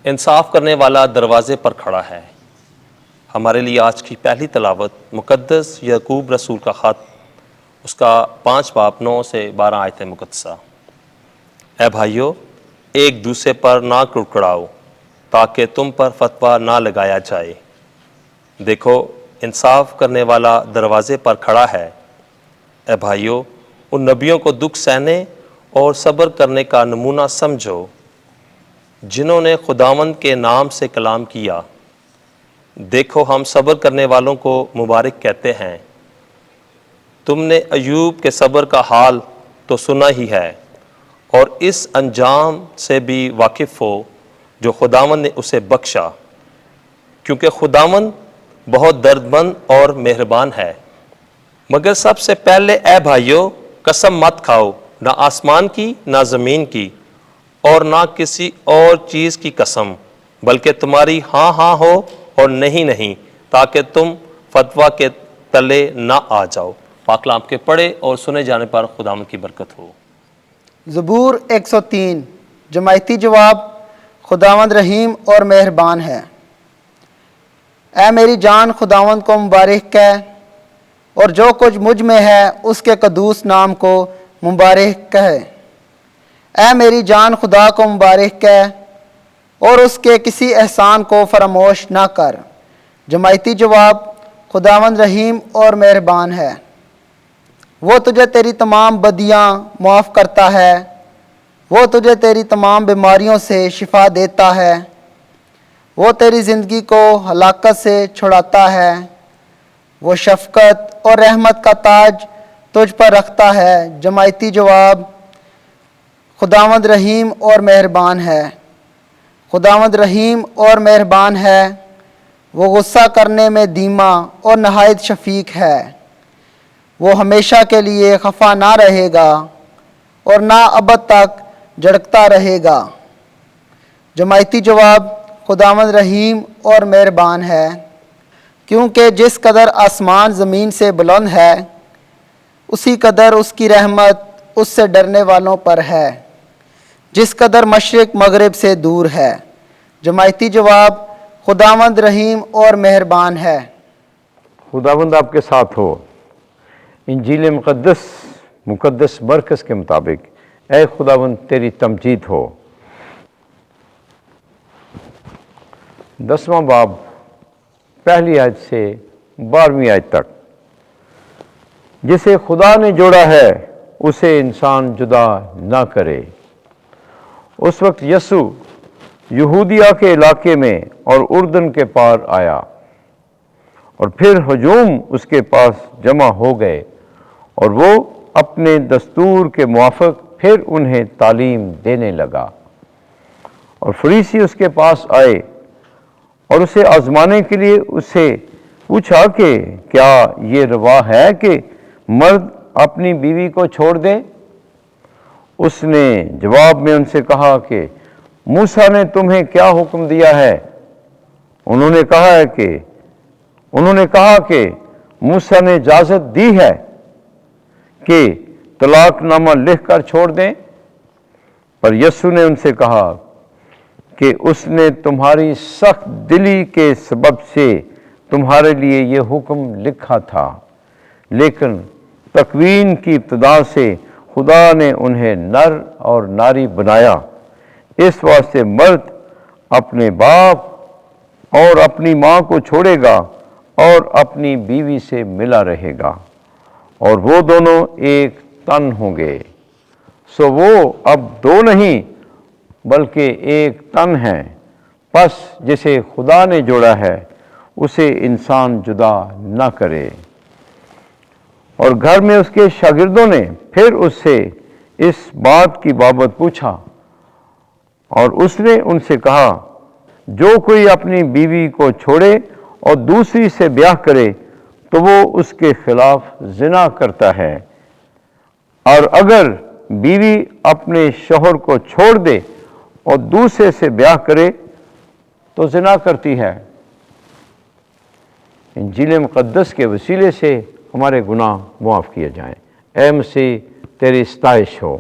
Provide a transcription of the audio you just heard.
انصاف کرنے والا دروازے پر کھڑا ہے۔ ہمارے لیے آج کی پہلی تلاوت مقدس یعقوب رسول کا خط، اس کا 5 باب 9 سے 12 آیت مقدسہ۔ اے بھائیو، ایک دوسرے پر نہ کڑکڑاؤ تاکہ تم پر فتویٰ نہ لگایا جائے۔ دیکھو، انصاف کرنے والا دروازے پر کھڑا ہے۔ اے بھائیو، ان نبیوں کو دکھ سہنے اور صبر کرنے کا نمونہ سمجھو جنہوں نے خداوند کے نام سے کلام کیا۔ دیکھو، ہم صبر کرنے والوں کو مبارک کہتے ہیں۔ تم نے ایوب کے صبر کا حال تو سنا ہی ہے، اور اس انجام سے بھی واقف ہو جو خداوند نے اسے بخشا، کیونکہ خداوند بہت دردمند اور مہربان ہے۔ مگر سب سے پہلے اے بھائیو، قسم مت کھاؤ، نہ آسمان کی، نہ زمین کی، اور نہ کسی اور چیز کی قسم، بلکہ تمہاری ہاں ہاں ہو اور نہیں نہیں، تاکہ تم فتویٰ کے تلے نہ آ جاؤ۔ پاک کلام کے پڑھے اور سنے جانے پر خداوند کی برکت ہو۔ زبور 103۔ جماعتی جواب: خداوند رحیم اور مہربان ہے۔ اے میری جان، خداوند کو مبارک کہہ، اور جو کچھ مجھ میں ہے اس کے قدوس نام کو مبارک کہے۔ اے میری جان، خدا کو مبارک کہہ، اور اس کے کسی احسان کو فراموش نہ کر۔ جماعتی جواب: خداوند رحیم اور مہربان ہے۔ وہ تجھے تیری تمام بدیاں معاف کرتا ہے، وہ تجھے تیری تمام بیماریوں سے شفا دیتا ہے، وہ تیری زندگی کو ہلاکت سے چھڑاتا ہے، وہ شفقت اور رحمت کا تاج تجھ پر رکھتا ہے۔ جماعتی جواب: خداوند رحیم اور مہربان ہے۔ خداوند رحیم اور مہربان ہے، وہ غصہ کرنے میں دھیما اور نہایت شفیق ہے۔ وہ ہمیشہ کے لیے خفا نہ رہے گا اور نہ ابد تک جھڑکتا رہے گا۔ جماعتی جواب: خداوند رحیم اور مہربان ہے، کیونکہ جس قدر آسمان زمین سے بلند ہے، اسی قدر اس کی رحمت اس سے ڈرنے والوں پر ہے، جس قدر مشرق مغرب سے دور ہے۔ جماعتی جواب: خداوند رحیم اور مہربان ہے۔ خداوند آپ کے ساتھ ہو۔ انجیل مقدس مرکز کے مطابق اے خداوند تیری تمجید ہو۔ 10واں باب، پہلی آیت سے 12ویں آیت تک۔ جسے خدا نے جوڑا ہے اسے انسان جدا نہ کرے۔ اس وقت یسوع یہودیہ کے علاقے میں اور اردن کے پار آیا، اور پھر ہجوم اس کے پاس جمع ہو گئے، اور وہ اپنے دستور کے موافق پھر انہیں تعلیم دینے لگا۔ اور فریسی اس کے پاس آئے اور اسے آزمانے کے لیے اسے پوچھا کہ کیا یہ روا ہے کہ مرد اپنی بیوی کو چھوڑ دے؟ اس نے جواب میں ان سے کہا کہ موسیٰ نے تمہیں کیا حکم دیا ہے؟ انہوں نے کہا کہ موسیٰ نے اجازت دی ہے کہ طلاق نامہ لکھ کر چھوڑ دیں۔ پر یسوع نے ان سے کہا کہ اس نے تمہاری سخت دلی کے سبب سے تمہارے لیے یہ حکم لکھا تھا، لیکن تکوین کی ابتدا سے خدا نے انہیں نر اور ناری بنایا۔ اس واسطے مرد اپنے باپ اور اپنی ماں کو چھوڑے گا اور اپنی بیوی سے ملا رہے گا، اور وہ دونوں ایک تن ہوں گے۔ سو وہ اب دو نہیں بلکہ ایک تن ہیں۔ پس جسے خدا نے جوڑا ہے اسے انسان جدا نہ کرے۔ اور گھر میں اس کے شاگردوں نے پھر اس سے اس بات کی بابت پوچھا، اور اس نے ان سے کہا، جو کوئی اپنی بیوی کو چھوڑے اور دوسری سے بیاہ کرے تو وہ اس کے خلاف زنا کرتا ہے، اور اگر بیوی اپنے شوہر کو چھوڑ دے اور دوسرے سے بیاہ کرے تو زنا کرتی ہے۔ انجیل مقدس کے وسیلے سے ہمارے گناہ معاف کیے جائیں۔ اے مسیح تیری ستائش ہو۔